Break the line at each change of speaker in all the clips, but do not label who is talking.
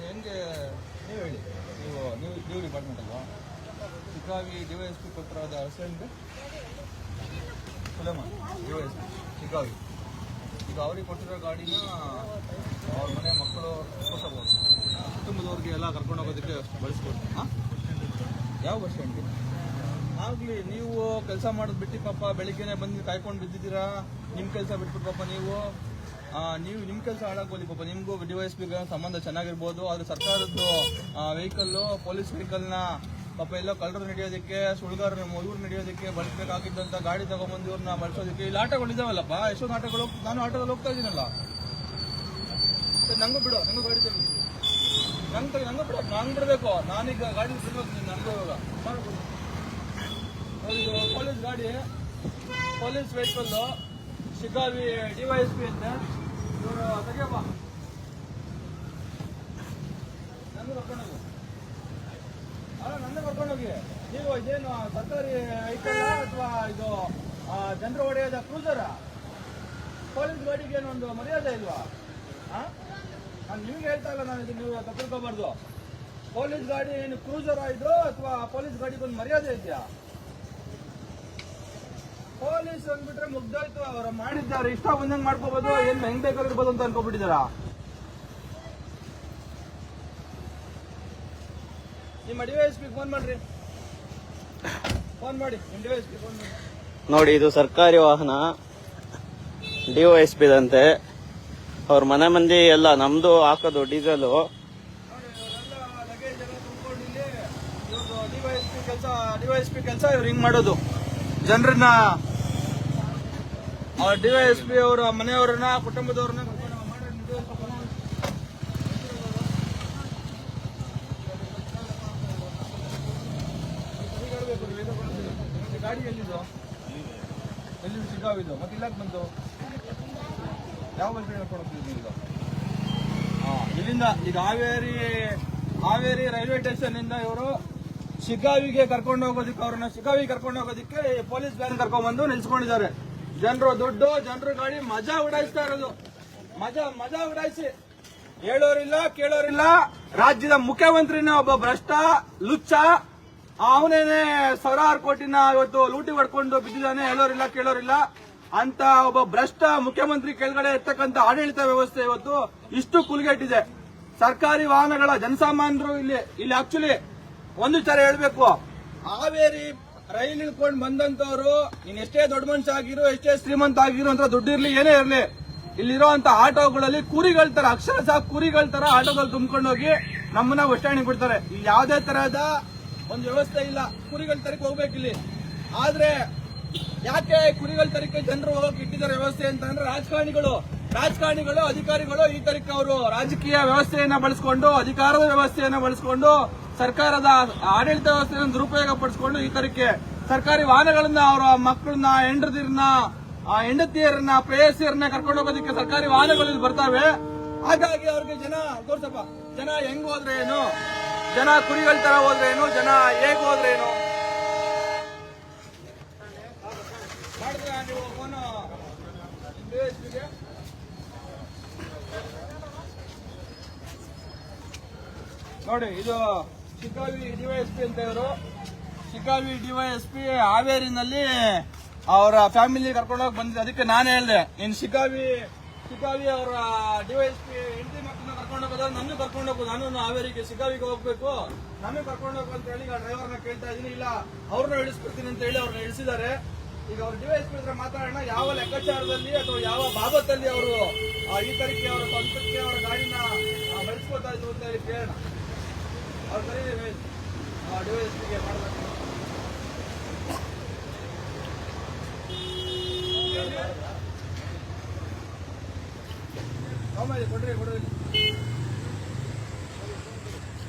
ಹೆಂಗೆ ನೀವು ಹೇಳಿ, ನೀವು ಡಿಪಾರ್ಟ್ಮೆಂಟ್ ಅಲ್ವಾ? ಶಿಕಾವಿ ಡಿವೈಎಸ್ಪಿ ಕೊಟ್ಟರಾದ ಹೆಸರೇನು? ಸುಲೇಮಾನ್ ಡಿವೈಎಸ್ಪಿ ಶಿಕಾವಿ. ಈಗ ಅವ್ರಿಗೆ ಕೊಟ್ಟಿರೋ ಗಾಡಿನ ಅವ್ರ ಮನೆ ಮಕ್ಕಳು ಕೊಟ್ಟಬಹುದು, ಕುಟುಂಬದವ್ರಿಗೆ ಎಲ್ಲ ಕರ್ಕೊಂಡು ಹೋಗೋದಕ್ಕೆ ಬಳಸ್ಬೋದು. ಹಾಂ, ಯಾವ ಬಸ್ ಸ್ಟ್ಯಾಂಡ್ಗೆ ಆಗಲಿ ನೀವು ಕೆಲಸ ಮಾಡೋದು ಬಿಟ್ಟು ಪಾಪ ಬೆಳಿಗ್ಗೆನೆ ಬಂದು ಕಾಯ್ಕೊಂಡು ಬಿದ್ದಿದ್ದೀರಾ. ನಿಮ್ಮ ಕೆಲಸ ಬಿಟ್ಬಿಟ್ಟು ಪಾಪ ನೀವು ನಿಮ್ಮ ಕೆಲಸ ಹಾಳಾಗೋಲಿ ಪಾಪ. ನಿಮಗೂ ಡಿವೈಎಸ್ಪಿಗೆ ಸಂಬಂಧ ಚೆನ್ನಾಗಿರ್ಬೋದು, ಆದರೆ ಸರ್ಕಾರದ್ದು ವೆಹಿಕಲ್ಲು, ಪೊಲೀಸ್ ವೆಹಿಕಲ್ನ ಪಾಪ ಎಲ್ಲೋ ಕಳ್ಳರು ನಡೆಯೋದಕ್ಕೆ, ಸುಳ್ಗಾರ ಇವ್ರು ನಡೆಯೋದಕ್ಕೆ ಬಳಸಬೇಕಾಗಿದ್ದಂಥ ಗಾಡಿ ತಗೊಂಬಂದು ಇವ್ರನ್ನ ಬಳಸೋದಕ್ಕೆ. ಇಲ್ಲಿ ಆಟೋಗಳಿದಾವಲ್ಲಪ್ಪ, ಎಷ್ಟೊಂದು ಆಟೋಗಳು. ನಾನು ಆಟೋದಲ್ಲಿ ಹೋಗ್ತಾ ಇದ್ದೀನಲ್ಲ, ನಂಗೂ ಬಿಡು, ನಂಗೂ ಗಾಡಿ ತಗೊಂಡು ನಂಗೂ ಬಿಡು, ನಂಗೆ ಬಿಡಬೇಕು. ನಾನೀಗ ಗಾಡಿ ಬಿಡ್ಬೇಕು, ನನಗೂ ಇವಾಗ ಪೊಲೀಸ್ ಗಾಡಿ, ಪೊಲೀಸ್ ವೆಹಿಕಲ್ಲು, ಶಿಕಾವಿ ಡಿವೈಎಸ್ಪಿ ಅಂತ ಇವರು ತೆಗೆಯಪ್ಪ. ನಂದು ಕರ್ಕೊಂಡೋಗಿ, ನನ್ನ ಕರ್ಕೊಂಡೋಗಿ. ನೀವು ಇದೇನು ಸರ್ಕಾರಿ ವೆಹಿಕಲ್ ಅಥವಾ ಇದು ಜನರು ಹೊಡೆಯೋದ ಕ್ರೂಸರ? ಪೊಲೀಸ್ ಗಾಡಿಗೆ ಏನೊಂದು ಮರ್ಯಾದೆ ಇಲ್ವಾ? ನಾನು ನಿಮ್ಗೆ ಹೇಳ್ತಾ ಇಲ್ಲ, ನಾನು ಇದು ನೀವು ತಪ್ಪಿಳ್ಕೋಬಾರ್ದು. ಪೊಲೀಸ್ ಗಾಡಿ ಏನು ಕ್ರೂಸರ ಇದು, ಅಥವಾ ಪೊಲೀಸ್ ಗಾಡಿಗೊಂದು ಮರ್ಯಾದೆ ಇದೆಯಾ? ಪೊಲೀಸ್ ಅಂದ್ಬಿಟ್ರೆ ಮುಗ್ದೋಯ್ತು, ಅವ್ರು ಮಾಡಿದ್ದಾರೆ, ಇಷ್ಟ ಬಂದಂಗೆ ಮಾಡ್ಕೋಬಹುದು, ಏನ್ ಹೆಂಗ್ ಬೇಕಾಗಿರ್ಬೋದು ಅಂತ ಅನ್ಕೋಬಿಟ್ಟಿದಾರ. ನಿಮ್ಮ ಡಿವೈಎಸ್ಪಿ ಫೋನ್ ಮಾಡ್ರಿ, ಫೋನ್ ಮಾಡಿ, ನಿಮ್ಮ ಡಿವೈಎಸ್ಪಿ ಫೋನ್ ಮಾಡಿ.
ನೋಡಿ, ಇದು ಸರ್ಕಾರಿ ವಾಹನ, ಡಿವೈಎಸ್ಪಿ ದಂತೆ. ಅವ್ರ ಮನೆ ಮಂದಿ ಎಲ್ಲ ನಮ್ದು ಹಾಕೋದು ಡೀಸೆಲ್.
ಲಗೇಜ್ ಎಲ್ಲ ತುಂಬಿಕೊಂಡು ಇಲ್ಲಿ ಇವ್ರದ್ದು ಡಿವೈಎಸ್ಪಿ ಕೆಲಸ ಇವ್ರು ಹಿಂಗ್ ಮಾಡೋದು. ಜನರನ್ನ, ಡಿವೈಎಸ್ಪಿ ಅವರ ಮನೆಯವರನ್ನ, ಕುಟುಂಬದವ್ರನ್ನ ಗಾಡಿ ಎಲ್ಲಿದು? ಎಲ್ಲಿ ಶಿಕಾವಿದು? ಮತ್ತೆ ಇಲ್ಲಕ್ಕೆ ಬಂತು? ಯಾವ ಬಸ್ ಹೇಳ್ಕೊಂಡು ಹೋಗ್ತಿದ್ವಿ ಈಗ? ಇಲ್ಲಿಂದ ಈಗ ಹಾವೇರಿ ರೈಲ್ವೆ ಸ್ಟೇಷನ್ ಇಂದ ಇವರು ಶಿಕಾವಿಗೆ ಕರ್ಕೊಂಡು ಹೋಗೋದಕ್ಕೆ, ಅವ್ರನ್ನ ಶಿಕಾವಿಗೆ ಕರ್ಕೊಂಡು ಹೋಗೋದಕ್ಕೆ ಪೊಲೀಸ್ ವ್ಯಾನ್ ಕರ್ಕೊಂಡ್ಬಂದು ನಿಲ್ಸ್ಕೊಂಡಿದ್ದಾರೆ. ಜನರು ದುಡ್ಡು, ಜನರು ಗಾಡಿ, ಮಜಾ ಉಡಾಯಿಸ್ತಾ ಇರೋದು. ಮಜಾ ಉಡಾಯಿಸಿ ಹೇಳೋರಿಲ್ಲ, ಕೇಳೋರಿಲ್ಲ. ರಾಜ್ಯದ ಮುಖ್ಯಮಂತ್ರಿನ ಒಬ್ಬ ಭ್ರಷ್ಟ ಲುಚ್ಚ, ಅವನೇನೆ ಸಾವಿರಾರು ಕೋಟಿನ ಇವತ್ತು ಲೂಟಿ ಹೊಡ್ಕೊಂಡು ಬಿದ್ದಿದ್ದಾನೆ. ಹೇಳೋರಿಲ್ಲ, ಕೇಳೋರಿಲ್ಲ ಅಂತ ಒಬ್ಬ ಭ್ರಷ್ಟ ಮುಖ್ಯಮಂತ್ರಿ ಕೆಳಗಡೆ ಇರ್ತಕ್ಕಂಥ ಆಡಳಿತ ವ್ಯವಸ್ಥೆ ಇವತ್ತು ಇಷ್ಟು ಕುಲ್ಗೆಟ್ಟಿದೆ. ಸರ್ಕಾರಿ ವಾಹನಗಳ ಜನಸಾಮಾನ್ಯರು ಇಲ್ಲಿ ಆಕ್ಚುಲಿ ಒಂದು ವಿಚಾರ ಹೇಳ್ಬೇಕು. ಹಾವೇರಿ ರೈಲ್ ಇಳ್ಕೊಂಡು ಬಂದಂತವ್ರು, ನೀನ್ ಎಷ್ಟೇ ದೊಡ್ಡ ಮನುಷ್ಯ ಆಗಿರೋ, ಎಷ್ಟೇ ಶ್ರೀಮಂತ ಆಗಿರೋ ಅಂತ ದುಡ್ಡಿರ್ಲಿ, ಏನೇ ಇರ್ಲಿ, ಇಲ್ಲಿರುವಂತ ಆಟೋಗಳಲ್ಲಿ ಕುರಿಗಳ ತರ, ಅಕ್ಷರಶಃ ಕುರಿಗಳ ತರ ಆಟೋದಲ್ಲಿ ತುಂಬ್ಕೊಂಡು ಹೋಗಿ ನಮ್ಮನ್ನ ಬಸ್ ಸ್ಟ್ಯಾಂಡ್ ಬಿಡ್ತಾರೆ. ಇಲ್ಲಿ ಯಾವುದೇ ತರಹದ ಒಂದು ವ್ಯವಸ್ಥೆ ಇಲ್ಲ. ಕುರಿಗಳ ತರಕ್ಕೆ ಹೋಗ್ಬೇಕಿಲ್ಲಿ. ಆದ್ರೆ ಯಾಕೆ ಕುರಿಗಳ ತರಕ್ಕೆ ಜನರು ಹೋಗಕ್ಕೆ ಇಟ್ಟಿದ್ದಾರೆ ವ್ಯವಸ್ಥೆ ಅಂತ ಅಂದ್ರೆ, ರಾಜಕಾರಣಿಗಳು ಅಧಿಕಾರಿಗಳು ಈ ತರಕ್ಕೆ ಅವರು ರಾಜಕೀಯ ವ್ಯವಸ್ಥೆಯನ್ನ ಬಳಸಿಕೊಂಡು, ಅಧಿಕಾರದ ವ್ಯವಸ್ಥೆಯನ್ನ ಬಳಸಿಕೊಂಡು, ಸರ್ಕಾರದ ಆಡಳಿತ ವ್ಯವಸ್ಥೆಯನ್ನು ದುರುಪಯೋಗ ಪಡಿಸಿಕೊಂಡು ಈ ತರಕ್ಕೆ ಸರ್ಕಾರಿ ವಾಹನಗಳನ್ನ ಅವರ ಮಕ್ಕಳನ್ನ, ಹೆಂಡತಿಯರನ್ನ, ಪ್ರೇಯಸಿಯರನ್ನ ಕರ್ಕೊಂಡು ಹೋಗೋದಕ್ಕೆ ಸರ್ಕಾರಿ ವಾಹನಗಳಲ್ಲಿ ಬರ್ತಾವೆ. ಹಾಗಾಗಿ ಅವ್ರಿಗೆ ಜನ ಹೆಂಗ್ ಹೋದ್ರೆ ಏನು, ಜನ ಕುರಿಗಳ ತರ ಹೋದ್ರೆ ಏನು, ಜನ ಹೇಗ್ ಹೋದ್ರೆ ಏನು ಮಾಡಿದ್ರೆ ನೀವು ಫೋನ್ ನೋಡಿ. ಇದು ಶಿಕಾವಿ ಡಿವೈಎಸ್ಪಿ ಅಂತ ಇವರು. ಶಿಕಾವಿ ಡಿವೈಎಸ್ಪಿ ಹಾವೇರಿನಲ್ಲಿ ಅವರ ಫ್ಯಾಮಿಲಿ ಕರ್ಕೊಂಡು ಹೋಗಿ ಬಂದಿದೆ. ಅದಕ್ಕೆ ನಾನು ಹೇಳಿದೆ, ಇನ್ ಶಿಕಾವಿ ಅವರ ಡಿವೈಎಸ್ಪಿ ಹೆಂಡತಿ ಮಕ್ಕಳನ್ನ ಕರ್ಕೊಂಡು ಹೋಗೋದು, ನನ್ನ ಕರ್ಕೊಂಡು ಹೋಗೋದು. ನಾನು ಹಾವೇರಿಗೆ ಶಿಕಾವಿಗೆ ಹೋಗ್ಬೇಕು, ನಾನು ಕರ್ಕೊಂಡು ಹೋಗು ಅಂತ ಹೇಳಿ ಡ್ರೈವರ್ನ ಕೇಳ್ತಾ ಇದ್ದೀನಿ. ಇಲ್ಲ, ಅವ್ರನ್ನ ಇಳಿಸ್ಬಿಡ್ತೀನಿ ಅಂತ ಹೇಳಿ ಅವ್ರನ್ನ ಇಳಿಸಿದ್ದಾರೆ. ಈಗ ಅವ್ರ ಡಿವೈಎಸ್ಪಿ ಹತ್ರ ಮಾತಾಡೋಣ. ಯಾವ ಲೆಕ್ಕಾಚಾರದಲ್ಲಿ ಅಥವಾ ಯಾವ ಬಾಬತ್ತಲ್ಲಿ ಅವರು ಈ ತರಕ್ಕೆ ಅವರ ಸ್ವಂತಕ್ಕೆ ಅವರ ಗಾಡಿನ ಬಳಸ್ಕೊತಾ ಇದ್ರು ಅಂತ ಹೇಳಿ ಕೇಳೋಣ. ಅವ್ರ ಸರಿ ಡಿವೈಎಸ್ಪಿಗೆ ಮಾಡಬೇಕು. ಕೊಡ್ರಿ.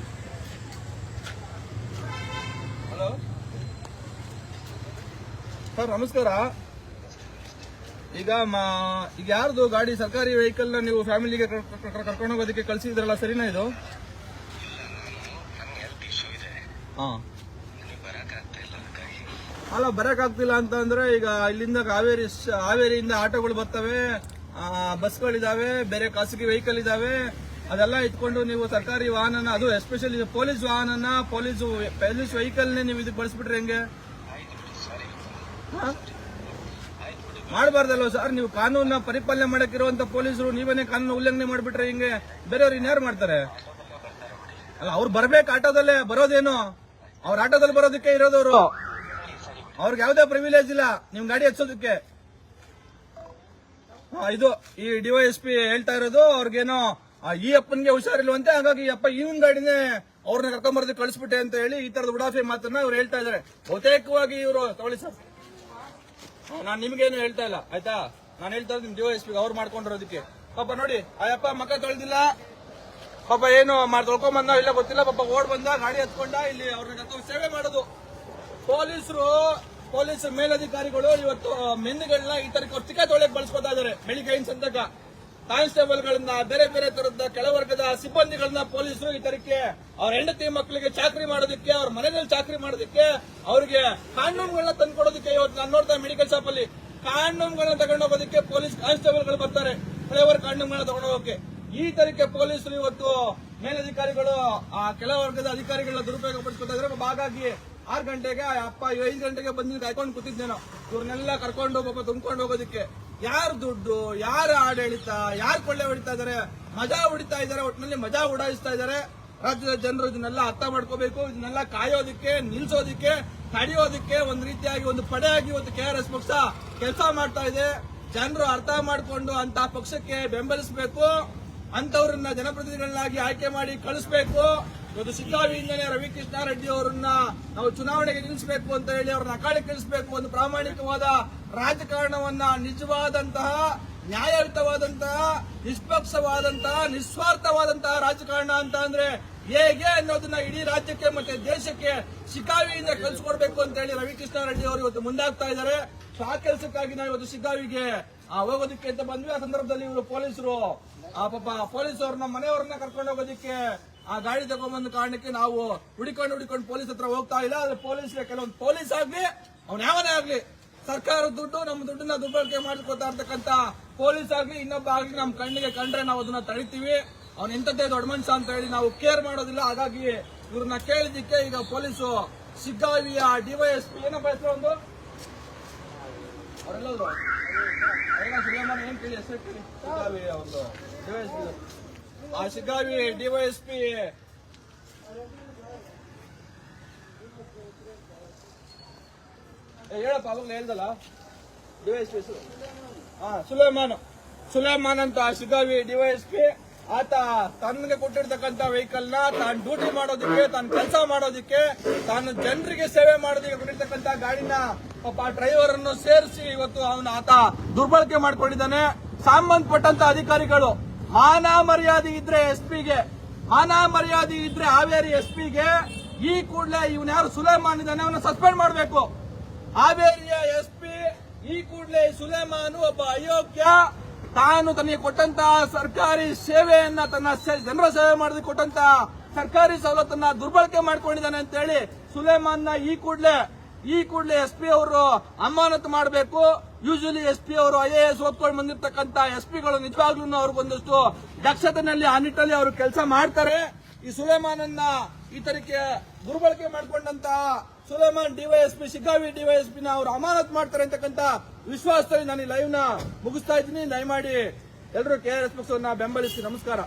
ಹಲೋ ಸರ್, ನಮಸ್ಕಾರ. ಈಗ ಯಾರ್ದು ಗಾಡಿ, ಸರ್ಕಾರಿ ವೆಹಿಕಲ್ ನ ನೀವು ಫ್ಯಾಮಿಲಿಗೆ ಕರ್ಕೊಂಡು ಹೋಗೋದಕ್ಕೆ ಕಳ್ಸಿದ್ರಲ್ಲ, ಸರಿನಾ ಇದು? ಅಲ್ಲ, ಬರಕ್ ಆಗ್ತಿಲ್ಲ ಅಂತ ಅಂದ್ರೆ, ಈಗ ಇಲ್ಲಿಂದ ಹಾವೇರಿಯಿಂದ ಆಟೋಗಳು ಬರ್ತವೆ, ಬಸ್ಗಳಿದಾವೆ, ಬೇರೆ ಖಾಸಗಿ ವೆಹಿಕಲ್ ಇದಾವೆ. ಅದೆಲ್ಲ ಇಟ್ಕೊಂಡು ನೀವು ಸರ್ಕಾರಿ ವಾಹನ, ಅದು ಎಸ್ಪೆಷಲಿ ಪೊಲೀಸ್ ವಾಹನ, ಪೊಲೀಸ್ ವೆಹಿಕಲ್ನೇ ನೀವು ಇದಕ್ಕೆ ಬಳಸ್ಬಿಟ್ರೆ ಹೆಂಗೆ? ಮಾಡಬಾರ್ದಲ್ವ ಸರ್? ನೀವು ಕಾನೂನ ಪರಿಪಾಲನೆ ಮಾಡಕ್ಕಿರುವಂತ ಪೊಲೀಸರು ನೀವೇನೇ ಕಾನೂನು ಉಲ್ಲಂಘನೆ ಮಾಡ್ಬಿಟ್ರೆ ಹಿಂಗೆ ಬೇರೆಯವ್ರು ಇನ್ಯಾರು ಮಾಡ್ತಾರೆ? ಅಲ್ಲ, ಅವ್ರು ಬರ್ಬೇಕು, ಆಟೋದಲ್ಲೇ ಬರೋದೇನು? ಅವ್ರ ಆಟೋದಲ್ಲಿ ಬರೋದಕ್ಕೆ ಇರೋದವ್ರು, ಅವ್ರಿಗೆ ಯಾವುದೇ ಪ್ರಿವಿಲೇಜ್ ಇಲ್ಲ ನಿಮ್ ಗಾಡಿ ಹಚ್ಚೋದಕ್ಕೆ. ಇದು ಈ ಡಿವೈಎಸ್ಪಿ ಹೇಳ್ತಾ ಇರೋದು, ಅವ್ರಿಗೇನೋ ಈ ಅಪ್ಪನ್ಗೆ ಹುಷಾರಿಲ್ವಂತೆ, ಹಾಗಾಗಿ ಈ ಅಪ್ಪ ಇವನ್ ಗಾಡಿನೇ ಅವ್ರನ್ನ ಕರ್ಕೊಂಬರ್ದು ಕಳಿಸ್ಬಿಟ್ಟೆ ಅಂತ ಹೇಳಿ ಈ ತರದ ಉಡಾಫೆ ಮಾತನ್ನ ಇವ್ರು ಹೇಳ್ತಾ ಇದಾರೆ. ಬಹುತೇಕವಾಗಿ ಇವರು ತಗೊಳ್ಳಿ ಸರ್, ನಾನ್ ನಿಮ್ಗೇನು ಹೇಳ್ತಾ ಇಲ್ಲ ಆಯ್ತಾ, ನಾನು ಹೇಳ್ತಾ ಇರೋದು ನಿಮ್ ಡಿವೈಎಸ್ಪಿ ಅವ್ರು ಮಾಡ್ಕೊಂಡಿರೋದಕ್ಕೆ. ಪಾಪ ನೋಡಿ, ಆ ಅಪ್ಪ ಮಕ್ಕ ತೊಳೆದಿಲ್ಲ, ಪಾಪ ಏನು ತೊಳ್ಕೊಂಡ್ ಬಂದ ಇಲ್ಲ ಗೊತ್ತಿಲ್ಲ, ಪಾಪ ಓಡ್ ಬಂದ, ಗಾಡಿ ಹತ್ಕೊಂಡ, ಇಲ್ಲಿ ಅವ್ರನ್ನ ಕರ್ಕೊಂಡು ಸೇವೆ ಮಾಡೋದು. ಪೊಲೀಸ್ ಮೇಲಧಿಕಾರಿಗಳು ಇವತ್ತು ಮೆನ್ನುಗಳನ್ನ ಈ ತರ ತಿಕ್ಕ ತೊಳೆಯಕ್ಕೆ ಬಳಸ್ಕೊತಾ ಇದಾರೆ. ಬೆಳಿಗ್ಗೆಯಿಂದ ಸಂತಕ ಕಾನ್ಸ್ಟೇಬಲ್ ಗಳನ್ನ, ಬೇರೆ ಬೇರೆ ತರದ ಕೆಳವರ್ಗದ ಸಿಬ್ಬಂದಿಗಳನ್ನ ಪೊಲೀಸರು ಈ ತರಕ್ಕೆ ಅವ್ರ ಹೆಂಡತಿ ಮಕ್ಕಳಿಗೆ ಚಾಕರಿ ಮಾಡೋದಕ್ಕೆ, ಅವ್ರ ಮನೆಯಲ್ಲಿ ಚಾಕರಿ ಮಾಡೋದಕ್ಕೆ, ಅವ್ರಿಗೆ ಕಾಂಡೋಮ್ಗಳನ್ನ ತಂದ್ಕೊಡೋದಕ್ಕೆ. ಇವತ್ತು ನಾನು ನೋಡ್ತಾ ಮೆಡಿಕಲ್ ಶಾಪ್ ಅಲ್ಲಿ ಕಾಂಡೋಮ್ಗಳನ್ನ ತಗೊಂಡೋಗೋದಕ್ಕೆ ಪೊಲೀಸ್ ಕಾನ್ಸ್ಟೇಬಲ್ ಗಳು ಬರ್ತಾರೆ, ಫ್ಲೇವರ್ ಕಾಂಡೋಮ್ಗಳನ್ನ ತಗೊಂಡೋಗಕ್ಕೆ. ಈ ತರಕ್ಕೆ ಪೊಲೀಸರು ಇವತ್ತು ಮೇಲಧಿಕಾರಿಗಳು ಆ ಕೆಳವರ್ಗದ ಅಧಿಕಾರಿಗಳನ್ನ ದುರುಪಯೋಗ ಪಡಿಸ್ಕೊತಾ ಇದ್ರೆ. ಹಾಗಾಗಿ 6 ಗಂಟೆಗೆ ಅಪ್ಪ 5 ಗಂಟೆಗೆ ಬಂದು ಕಾಯ್ಕೊಂಡು ಕೂತಿದ್ದೇನೋ, ಇವ್ರನ್ನೆಲ್ಲ ಕರ್ಕೊಂಡು ಪಾಪ ತುಂಬ್ಕೊಂಡು ಹೋಗೋದಕ್ಕೆ. ಯಾರು ದುಡ್ಡು, ಯಾರ ಆಡಳಿತ, ಯಾರು ಕೊಳ್ಳೆ ಹೊಡಿತಾ ಇದಾರೆ, ಮಜಾ ಹೊಡಿತಾ ಇದಾರೆ, ಒಟ್ಟಿನಲ್ಲಿ ಮಜಾ ಉಡಾಯಿಸ್ತಾ ಇದಾರೆ. ರಾಜ್ಯದ ಜನರು ಇದನ್ನೆಲ್ಲ ಅರ್ಥ ಮಾಡ್ಕೋಬೇಕು. ಇದನ್ನೆಲ್ಲ ಕಾಯೋದಕ್ಕೆ, ನಿಲ್ಸೋದಕ್ಕೆ, ತಡೆಯೋದಕ್ಕೆ ಒಂದು ರೀತಿಯಾಗಿ ಒಂದು ಪಡೆಯಾಗಿ ಇವತ್ತು KRS ಪಕ್ಷ ಕೆಲಸ ಮಾಡ್ತಾ ಇದೆ. ಜನರು ಅರ್ಥ ಮಾಡಿಕೊಂಡು ಅಂತ ಪಕ್ಷಕ್ಕೆ ಬೆಂಬಲಿಸಬೇಕು, ಅಂತವ್ರನ್ನ ಜನಪ್ರತಿನಿಧಿಗಳನ್ನಾಗಿ ಆಯ್ಕೆ ಮಾಡಿ ಕಳಿಸಬೇಕು. ಇವತ್ತು ಶಿಗ್ಗಾವಿಯಿಂದನೇ ರವಿಕೃಷ್ಣ ರೆಡ್ಡಿ ಅವರನ್ನ ನಾವು ಚುನಾವಣೆಗೆ ನಿಲ್ಲಿಸಬೇಕು ಅಂತ ಹೇಳಿ ಅವ್ರನ್ನ ಅಖಾಡಕ್ಕೆ ಇಳಿಸಬೇಕು. ಒಂದು ಪ್ರಾಮಾಣಿಕವಾದ ರಾಜಕಾರಣವನ್ನ, ನಿಜವಾದಂತಹ ನ್ಯಾಯಯುತವಾದಂತಹ, ನಿಷ್ಪಕ್ಷವಾದಂತಹ, ನಿಸ್ವಾರ್ಥವಾದಂತಹ ರಾಜಕಾರಣ ಅಂತ ಅಂದ್ರೆ ಹೇಗೆ ಅನ್ನೋದನ್ನ ಇಡೀ ರಾಜ್ಯಕ್ಕೆ ಮತ್ತೆ ದೇಶಕ್ಕೆ ಶಿಗ್ಗಾವಿಯಿಂದ ಕಲಿಸ್ಕೊಡ್ಬೇಕು ಅಂತ ಹೇಳಿ ರವಿಕೃಷ್ಣ ರೆಡ್ಡಿ ಅವರು ಇವತ್ತು ಮುಂದಾಗ್ತಾ ಇದ್ದಾರೆ. ಆ ಕೆಲಸಕ್ಕಾಗಿ ನಾವು ಇವತ್ತು ಶಿಗ್ಗಾವಿಗೆ ಹೋಗೋದಕ್ಕೆ ಅಂತ ಬಂದ್ವಿ. ಆ ಸಂದರ್ಭದಲ್ಲಿ ಇವರು ಪೊಲೀಸರು ಪಾಪ ಪೊಲೀಸವ್ರನ್ನ ಮನೆಯವ್ರನ್ನ ಕರ್ಕೊಂಡು ಹೋಗೋದಕ್ಕೆ ಆ ಗಾಡಿ ತಗೊಂಡ್ಬಂದ ಕಾರಣಕ್ಕೆ ನಾವು ಹುಡಿಕೊಂಡು ಪೊಲೀಸ್ ಹತ್ರ ಹೋಗ್ತಾ ಇಲ್ಲ. ಆದ್ರೆ ಪೊಲೀಸ್ಗೆ ಕೆಲವೊಂದು ಪೊಲೀಸ್ ಆಗ್ಲಿ, ಅವ್ನ ಯಾವನೇ ಆಗ್ಲಿ, ಸರ್ಕಾರದ ದುಡ್ಡು, ನಮ್ಮ ದುಡ್ಡನ್ನ ದುರ್ಬಳಕೆ ಮಾಡ್ಕೊತಾ ಇರ್ತಕ್ಕಂತ ಪೊಲೀಸ್ ಆಗ್ಲಿ, ಇನ್ನೊಬ್ಬ ಆಗ್ಲಿ, ನಮ್ಮ ಕಣ್ಣಿಗೆ ಕಂಡ್ರೆ ನಾವು ಅದನ್ನ ತಡಿತೀವಿ. ಅವ್ನ ಎಂತದ್ದೇ ದೊಡ್ಡ ಮನುಷ್ಯ ಅಂತ ಹೇಳಿ ನಾವು ಕೇರ್ ಮಾಡೋದಿಲ್ಲ. ಹಾಗಾಗಿ ಇವ್ರನ್ನ ಕೇಳಿದಿಕ್ಕೆ ಈಗ ಪೊಲೀಸು ಶಿಗ್ಗಾವಿಯ ಡಿವೈಎಸ್ಪಿ ಏನಪ್ಪ ಹೆಸರು ಒಂದು ಅವರೆಲ್ಲದ್ರು ಸುಲೇಮಾನ್ ಏನ್ ಕೇಳಿ ಹೆಸರು ಕೇಳಿ, ಶಿಗ್ಗಾವಿ ಒಂದು ಡಿವೈಎಸ್ಪಿ, ಆ ಶಿಗ್ಗಾವಿ ಡಿವೈಎಸ್ಪಿ ಹೇಳಪ್ಪ, ಅವಾಗಲೇ ಹೇಳ್ದಲ್ಲ ಡಿವೈಎಸ್ಪಿ ಹೆಸರು. ಸುಲೇಮಾನ್ ಅಂತ ಶಿಗ್ಗಾವಿ ಡಿವೈಎಸ್ಪಿ. ಆತ ತನಗೆ ಕೊಟ್ಟಿರ್ತಕ್ಕಂಥ ವೆಹಿಕಲ್ ನ ತಾನು ಡ್ಯೂಟಿ ಮಾಡೋದಕ್ಕೆ, ತಾನು ಕೆಲಸ ಮಾಡೋದಕ್ಕೆ, ತಾನು ಜನರಿಗೆ ಸೇವೆ ಮಾಡೋದಕ್ಕೆ ಕೊಟ್ಟಿರ್ತಕ್ಕಂಥ ಗಾಡಿನ ಪಾಪ ಡ್ರೈವರ್ ಅನ್ನು ಸೇರಿಸಿ ಇವತ್ತು ಆತ ದುರ್ಬಳಕೆ ಮಾಡ್ಕೊಂಡಿದ್ದಾನೆ. ಸಂಬಂಧಪಟ್ಟಂತ ಅಧಿಕಾರಿಗಳು ಮಾನ ಮರ್ಯಾದೆ ಇದ್ರೆ ಎಸ್ಪಿಗೆ, ಮಾನ ಮರ್ಯಾದೆ ಇದ್ರೆ ಹಾವೇರಿ ಎಸ್ಪಿಗೆ ಈ ಕೂಡಲೇ ಇವನ್ ಯಾರು ಸುಲೇಮಾನ್ ಇದ್ದಾನೆ ಅವನ್ನ ಸಸ್ಪೆಂಡ್ ಮಾಡಬೇಕು. ಹಾವೇರಿಯ ಎಸ್ಪಿ ಈ ಕೂಡಲೇ ಸುಲೇಮಾನ್ ಒಬ್ಬ ಅಯೋಗ್ಯ, ತಾನು ತನಗೆ ಕೊಟ್ಟಂತಹ ಸರ್ಕಾರಿ ಸೇವೆಯನ್ನ, ತನ್ನ ಜನರ ಸೇವೆ ಮಾಡೋದಕ್ಕೆ ಕೊಟ್ಟಂತಹ ಸರ್ಕಾರಿ ಸವಲತ್ತನ್ನ ದುರ್ಬಳಕೆ ಮಾಡ್ಕೊಂಡಿದ್ದಾನೆ ಅಂತ ಹೇಳಿ ಸುಲೇಮಾನ್ನ ಈ ಕೂಡಲೇ ಎಸ್ಪಿ ಅವರು ಅಮಾನತು ಮಾಡಬೇಕು. ಯೂಶಲಿ ಎಸ್ಪಿ ಅವರು IAS ಓದ್ಕೊಂಡು ಬಂದಿರತಕ್ಕಂತ ಎಸ್ಪಿಗಳು ನಿಜವಾಗ್ಲೂ ಅವ್ರಿಗೊಂದಷ್ಟು ದಕ್ಷತೆನಲ್ಲಿ ಆ ನಿಟ್ಟಲ್ಲಿ ಅವರು ಕೆಲಸ ಮಾಡ್ತಾರೆ. ಈ ಸುಲೇಮಾನನ್ನ ಈ ತರಕ್ಕೆ ದುರ್ಬಳಕೆ ಮಾಡಿಕೊಂಡಂತಹ ಸುಲೇಮಾನ್ ಡಿವೈಎಸ್ಪಿ, ಶಿಗ್ಗಾವಿ ಡಿವೈಎಸ್ಪಿನ ಅವರು ಅಮಾನತು ಮಾಡ್ತಾರೆ ಅಂತಕ್ಕಂಥ ವಿಶ್ವಾಸದಲ್ಲಿ ನಾನು ಈ ಲೈವ್ ನ ಮುಗಿಸ್ತಾ ಇದ್ದೀನಿ. ದಯಮಾಡಿ ಎಲ್ಲರೂ KRS ಪಕ್ಷವನ್ನ ಬೆಂಬಲಿಸಿ. ನಮಸ್ಕಾರ.